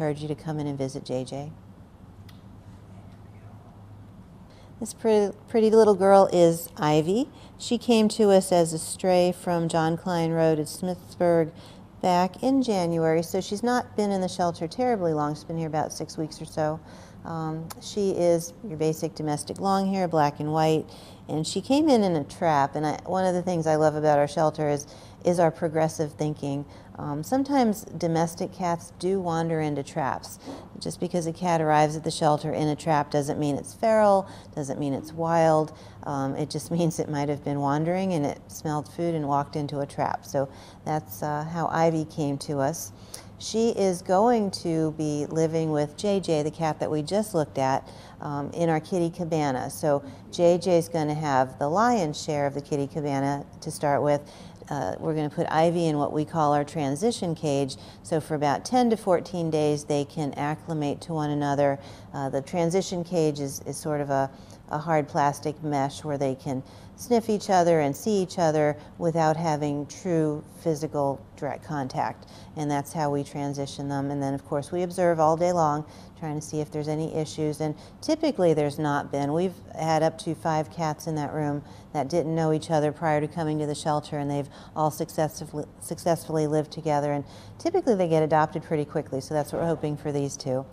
encourage you to come in and visit JJ. This pretty little girl is Ivy. She came to us as a stray from John Klein Road at Smithsburg back in January, so she's not been in the shelter terribly long. She's been here about 6 weeks or so. She is your basic domestic longhair, black and white, and she came in a trap. And one of the things I love about our shelter is our progressive thinking. Sometimes domestic cats do wander into traps. Just because a cat arrives at the shelter in a trap doesn't mean it's feral, doesn't mean it's wild. It just means it might have been wandering and it smelled food and walked into a trap. So that's how Ivy came to us. She is going to be living with JJ, the cat that we just looked at, in our kitty cabana. So JJ is going to have the lion's share of the kitty cabana to start with. We're going to put Ivy in what we call our transition cage. So for about 10 to 14 days, they can acclimate to one another. The transition cage is sort of a hard plastic mesh where they can sniff each other and see each other without having true physical direct contact. And that's how we transition them. And then, of course, we observe all day long, trying to see if there's any issues. And typically there's not been. We've had up to 5 cats in that room that didn't know each other prior to coming to the shelter, and they've all successfully lived together. And typically they get adopted pretty quickly, so that's what we're hoping for these two.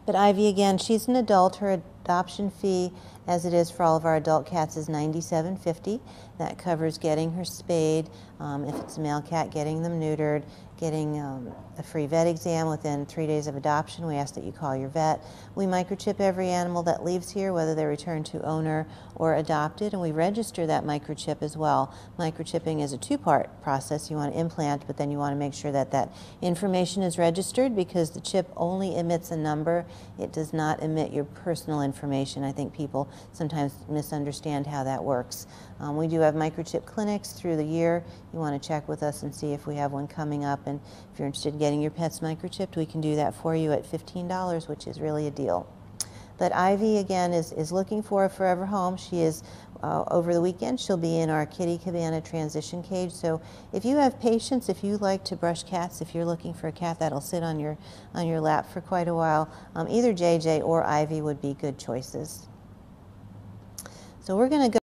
But Ivy, again, she's an adult. Her adoption fee, as it is for all of our adult cats, is $97.50. That covers getting her spayed, if it's a male cat, getting them neutered, getting a free vet exam within 3 days of adoption. We ask that you call your vet. We microchip every animal that leaves here, whether they're returned to owner or adopted, and we register that microchip as well. Microchipping is a 2-part process. You want to implant, but then you want to make sure that that information is registered, because the chip only emits a number. It does not emit your personal information. I think people sometimes misunderstand how that works. We do have microchip clinics through the year. You want to check with us and see if we have one coming up. And if you're interested in getting your pets microchipped, we can do that for you at $15, which is really a deal. But Ivy, again, is looking for a forever home. She is, over the weekend, she'll be in our kitty cabana transition cage. So if you have patience, if you like to brush cats, if you're looking for a cat that'll sit on your lap for quite a while, either JJ or Ivy would be good choices. So we're going to go